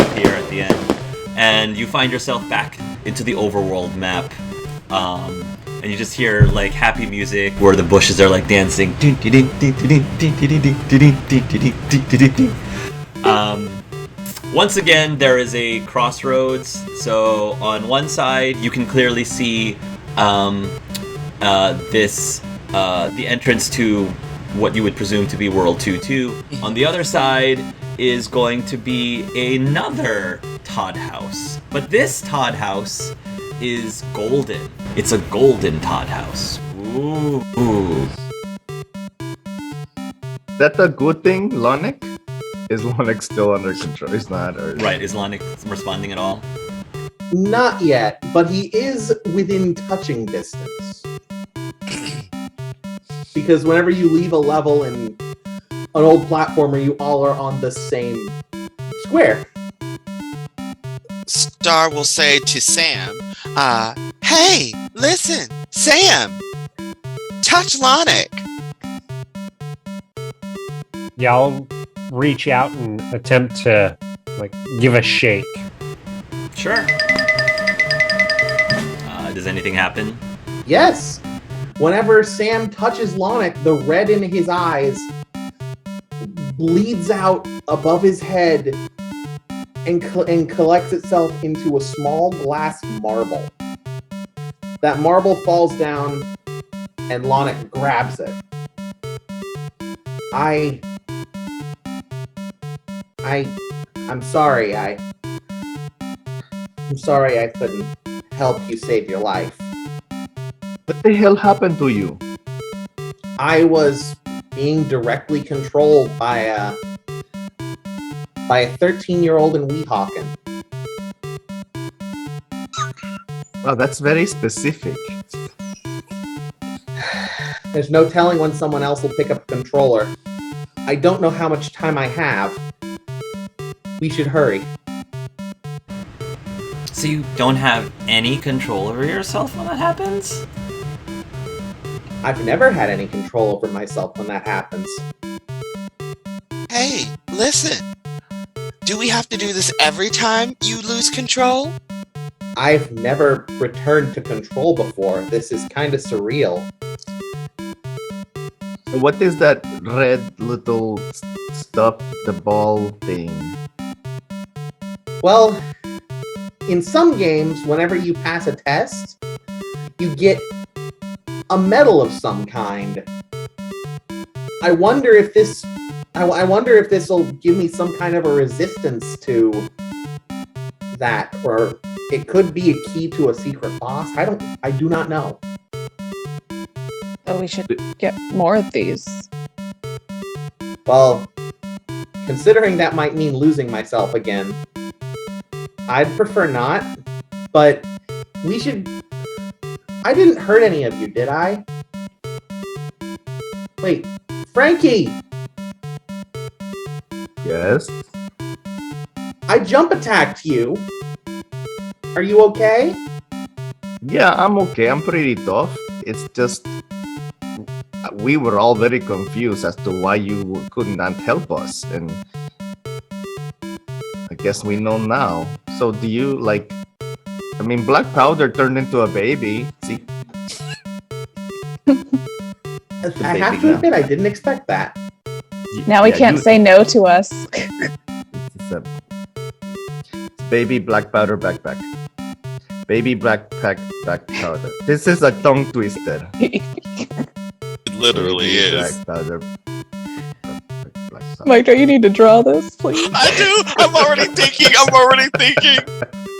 appear at the end. And you find yourself back into the overworld map. And you just hear happy music where the bushes are dancing. Once again, there is a crossroads. So on one side, you can clearly see the entrance to what you would presume to be World 2-2. On the other side is going to be another Todd house. But this Todd house is golden. It's a golden Todd house. Ooh. Is that a good thing, Lonic? Is Lonic still under control? He's not. Right, is Lonic responding at all? Not yet, but he is within touching distance. Because whenever you leave a level in an old platformer, you all are on the same square. Star will say to Sam, hey, listen, Sam, touch Lonic. Yeah, I'll reach out and attempt to give a shake. Sure. Does anything happen? Yes. Whenever Sam touches Lonic, the red in his eyes bleeds out above his head and collects itself into a small glass marble. That marble falls down and Lonic grabs it. I'm sorry. I'm sorry I couldn't help you save your life. What the hell happened to you? I was being directly controlled by a 13-year-old in Weehawken. Wow, that's very specific. There's no telling when someone else will pick up a controller. I don't know how much time I have. We should hurry. So you don't have any control over yourself when that happens? I've never had any control over myself when that happens. Hey, listen. Do we have to do this every time you lose control? I've never returned to control before. This is kind of surreal. What is that red little stuff, the ball thing? Well, in some games, whenever you pass a test, you get a medal of some kind. I wonder if this will give me some kind of a resistance to that, or it could be a key to a secret boss. I do not know. Oh, we should get more of these. Well, considering that might mean losing myself again, I'd prefer not, but we should... I didn't hurt any of you, did I? Wait, Frankie! Yes? I jump attacked you! Are you okay? Yeah, I'm okay. I'm pretty tough. It's just... we were all very confused as to why you could not help us, and I guess we know now. So do you, Black Powder turned into a baby. See? I have to admit, I didn't expect that. Now he can't say no to us. It's a Baby black powder backpack. Baby black back powder. This is a tongue twister. It literally Baby is. black powder. Black powder. Mike, don't you need to draw this, please? I do. I'm already thinking.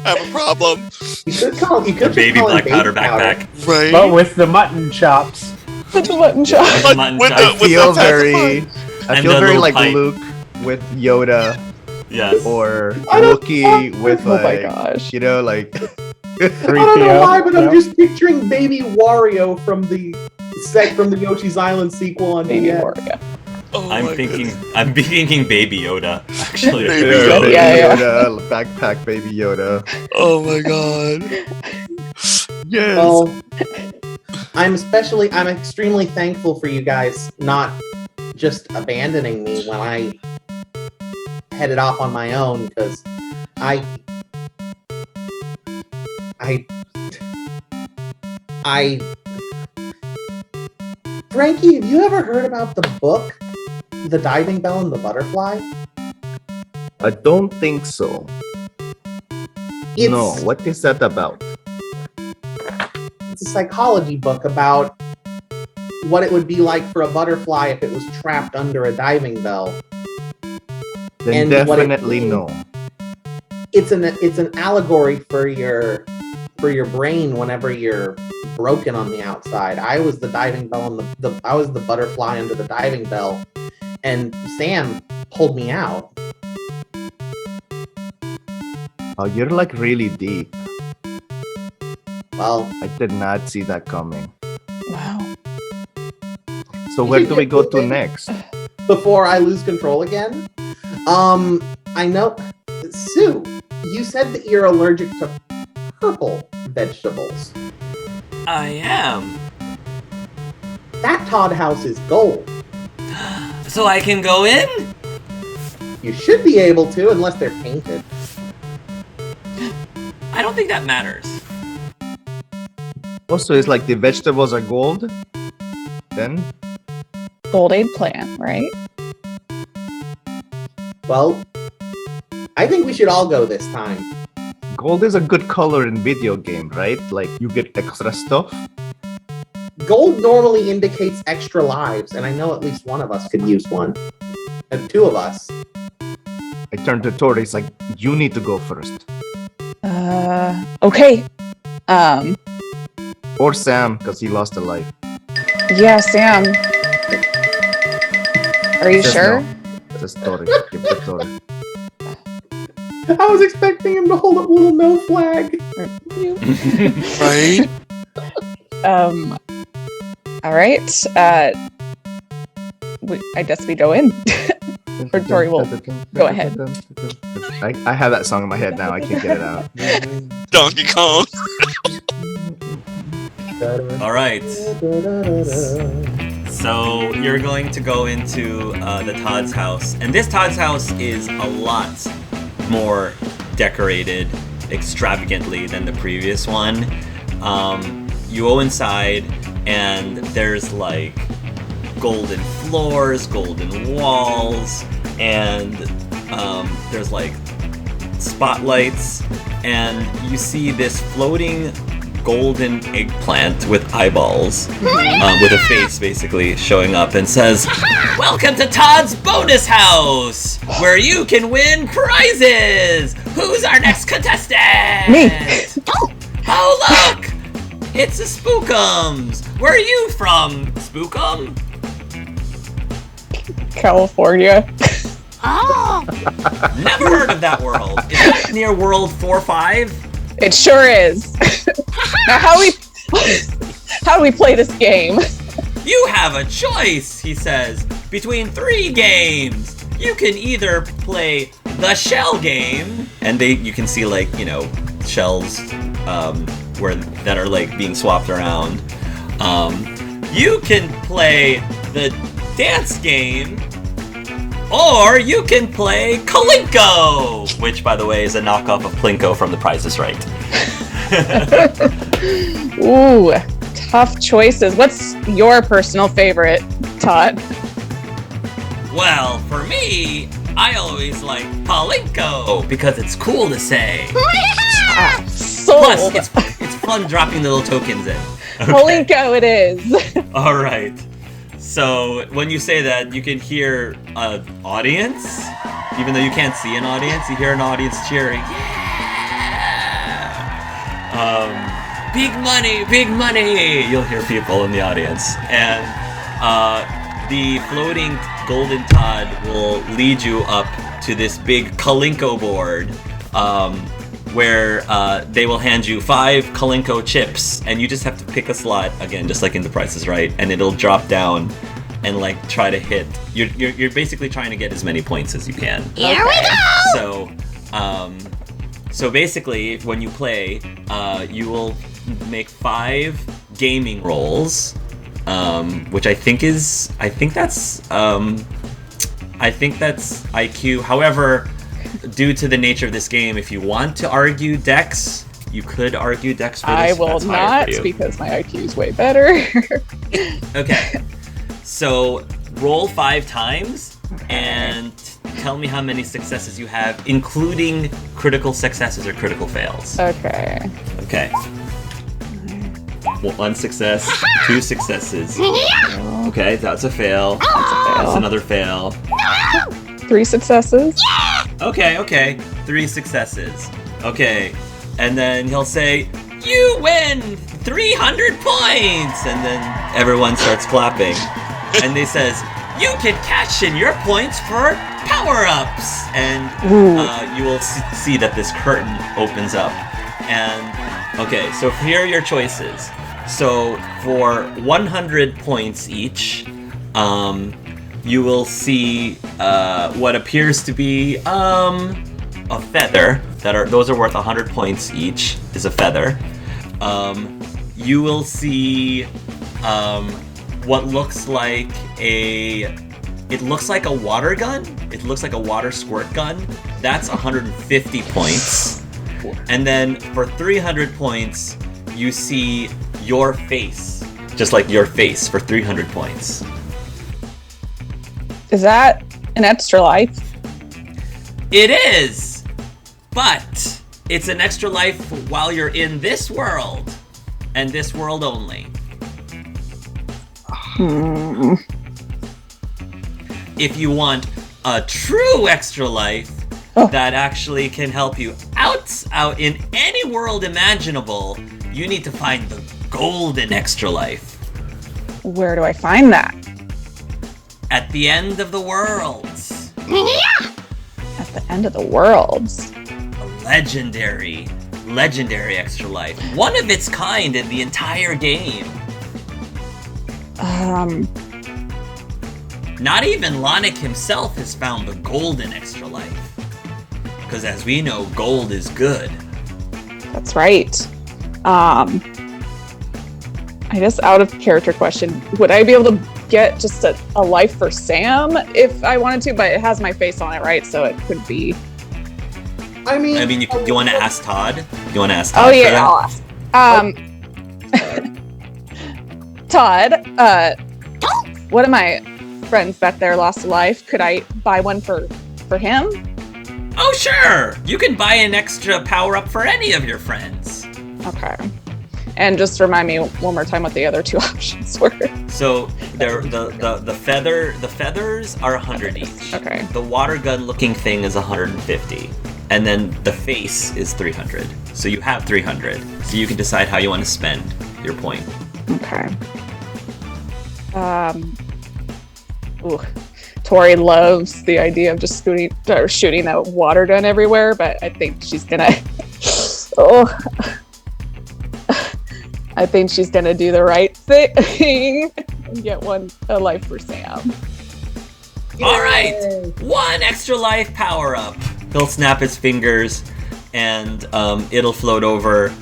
I have a problem. You could call The baby black powder backpack. Right. But with the mutton chops. With the mutton chop. But Mutton with chops. the, I with feel the very, pacifier. I And feel the very little like pipe. Luke with Yoda, Yes. or I don't- Wookiee with Oh my like, gosh. you know, like. I don't know why, but I'm Yep. just picturing Baby Wario from the Yoshi's Island sequel on Baby DS. Wario. Oh I'm my thinking Baby Yoda. Actually, Baby Yeah, Yoda. Baby Yeah. Yoda, backpack Baby Yoda. goodness. Oh my god. Yes. Well, I'm extremely thankful for you guys not just abandoning me when I headed off on my own, because I Frankie, have you ever heard about the book, The Diving Bell and the Butterfly? I don't think so. No, what is that about? It's a psychology book about what it would be like for a butterfly if it was trapped under a diving bell. Then And what it definitely means- no. It's an allegory for your brain whenever you're broken on the outside. I was the diving bell and I was the butterfly under the diving bell, and Sam pulled me out. Oh, you're like really deep. Well, I did not see that coming. Wow. So where do we go to next? before I lose control again, I know, Sue, you said that you're allergic to purple vegetables. I am. That Todd house is gold. So I can go in? You should be able to, unless they're painted. I don't think that matters. Also, it's like the vegetables are gold. Then Gold aid plan, right? Well, I think we should all go this time. gold is a good color in video game, right? Like you get extra stuff. Gold normally indicates extra lives, and I know at least one of us could use one. And two of us. I turned to Tori. It's like you need to go first, Okay. or Sam because he lost a life. Yeah, Sam. Are you Says sure? no. Says Tori. Give to Tori. I was expecting him to hold up a little no flag. Right? All right. I guess we go in. Or Tori will go ahead. I have that song in my head now. I can't get it out. Donkey Kong. All right. So you're going to go into the Todd's house, and this Todd's house is a lot more decorated extravagantly than the previous one. You go inside, and there's like golden floors, golden walls, and there's like spotlights, and you see this floating golden eggplant with eyeballs, with a face basically showing up, and says, "Welcome to Todd's bonus house, where you can win prizes. Who's our next contestant?" Me. Oh, look! It's a Spookums. Where are you from, Spookum? California. Oh! Never heard of that world. Is that near World 4-5? It sure is. Now, how do we play this game? You have a choice, he says, between 3 games. You can either play the shell game, and you can see like, you know, shells that are like being swapped around. You can play the dance game, or you can play Kalinko, which, by the way, is a knockoff of Plinko from The Price is Right. Ooh, tough choices. What's your personal favorite, Todd? Well, for me, I always like Palinko because it's cool to say. Sold. Plus, it's fun dropping little tokens in. Palinko it is. All right. So when you say that, you can hear an audience, even though you can't see an audience. You hear an audience cheering. Yeah! Big money! You'll hear people in the audience, and the floating golden Todd will lead you up to this big Kalinko board, where they will hand you 5 Kalinko chips, and you just have to pick a slot again, just like in The Price is Right, and it'll drop down and like try to hit. You're basically trying to get as many points as you can. Here we go. So basically, when you play, you will make 5 gaming rolls, which I think that's IQ. However, due to the nature of this game, if you want to argue Dex, you could argue Dex for this. I will not, because my IQ is way better. Okay, so roll 5 times and tell me how many successes you have, including critical successes or critical fails. Okay. Okay. 1 success, 2 successes. Okay, that's a fail. That's another fail. 3 successes. Okay. 3 successes. Okay. And then he'll say, "You win 300 points!" And then everyone starts clapping. And he says, "You can cash in your points for power-ups!" And you will see that this curtain opens up. And, okay, so here are your choices. So for 100 points each, you will see what appears to be a feather. Those are worth 100 points each. Is a feather. You will see what looks like it looks like a water gun. It looks like a water squirt gun. That's 150 points. And then for 300 points, you see your face, just like your face for 300 points. Is that an extra life? It is, but it's an extra life while you're in this world, and this world only. If you want a true extra life that actually can help you out in any world imaginable, you need to find the golden extra life. Where do I find that? At the end of the worlds. At the end of the worlds. A legendary extra life. One of its kind in the entire game. Not even Lonic himself has found the golden extra life. Because as we know, gold is good. That's right. I guess out of character question, would I be able to get just a life for Sam if I wanted to? But it has my face on it, right? So it could be. I mean, you want to ask Todd? You want to ask Todd? Oh yeah, I'll ask. Todd, one of my friends back there lost a life. Could I buy one for him? Oh sure! You can buy an extra power-up for any of your friends. Okay. And just remind me one more time what the other 2 options were. So the feathers are 100 each. Okay. The water gun looking thing is 150. And then the face is 300. So you have 300. So you can decide how you want to spend your point. Okay. Tori loves the idea of just shooting that water gun everywhere, but I think she's gonna I think she's gonna do the right thing and get a life for Sam. All right, 1 extra life power up. He'll snap his fingers, and it'll float over.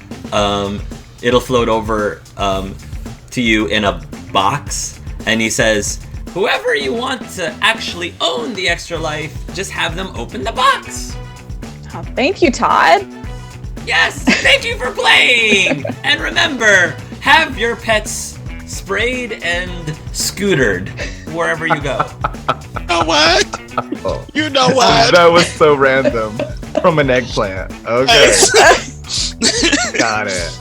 To you in a box, and he says, "Whoever you want to actually own the extra life, just have them open the box." Oh, thank you, Todd. Yes, thank you for playing! And remember, have your pets sprayed and scootered. wherever you go. You know what? Oh. You know what? That was so random. From an eggplant. Okay. Got it.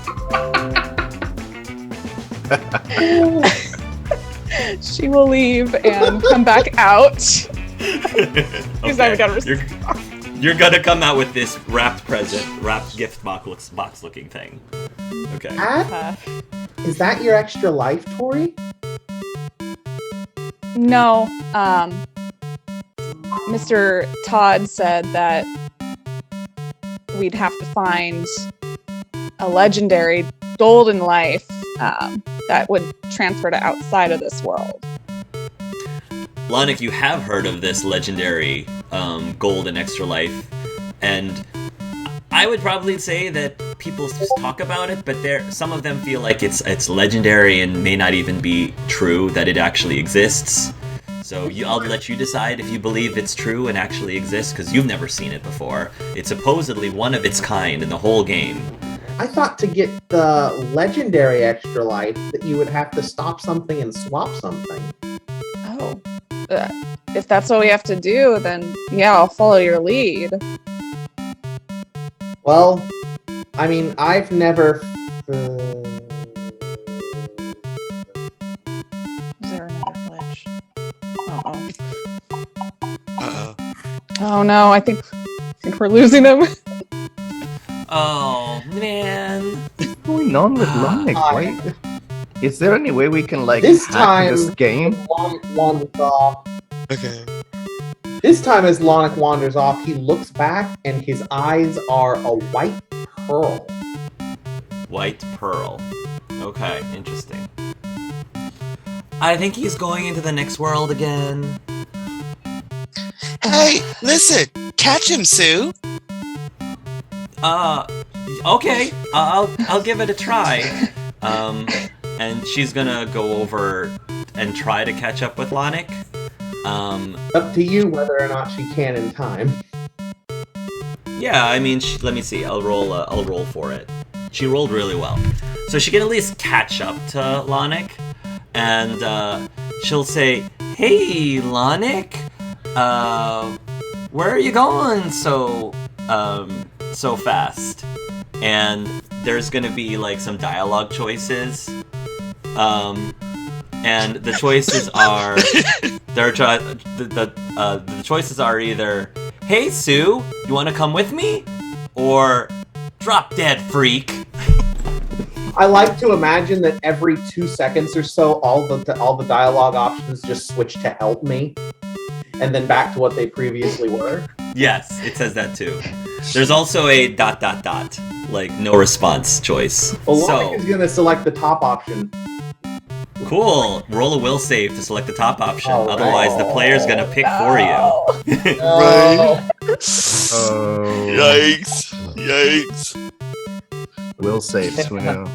She will leave and come back out. He's not even gonna You're gonna come out with this wrapped gift box looking thing. Okay. Is that your extra life, Tori? No. Mr. Todd said that we'd have to find a legendary golden life that would transfer to outside of this world. Lonic, you have heard of this legendary golden extra life, and I would probably say that people just talk about it, but some of them feel like it's legendary and may not even be true that it actually exists. So I'll let you decide if you believe it's true and actually exists, because you've never seen it before. It's supposedly one of its kind in the whole game. I thought to get the legendary extra life that you would have to stop something and swap something. Oh. If that's what we have to do, then yeah, I'll follow your lead. Well, I mean, I've never... Is there another glitch? Uh-oh. Uh-oh. Oh no, I think we're losing him. Oh, man. What's going on with Lonic? Wait. Is there any way we can, like, This hack time, this game? Lonic wanders off. Okay. This time, as Lonic wanders off, he looks back and his eyes are a white pearl. White pearl. Okay, interesting. I think he's going into the next world again. Hey, listen. Catch him, Sue. Okay. I'll give it a try. And she's gonna go over and try to catch up with Lonic. Up to you whether or not she can in time. Yeah, I mean, let me see. I'll roll for it. She rolled really well, so she can at least catch up to Lonic, and she'll say, "Hey, Lonic, where are you going so fast?" And there's gonna be like some dialogue choices, and the choices are the choices are either, "Hey Sue, you want to come with me?" or "Drop dead freak." I like to imagine that every 2 seconds or so, all the dialogue options just switch to "help me," and then back to what they previously were. Yes, it says that too. There's also a ... like no response choice. Well, Lonic is gonna select the top option. Cool. Roll a will save to select the top option. Oh, Otherwise, the player's gonna pick for you. Right. Oh. Yikes. Yikes. Will save, Suno.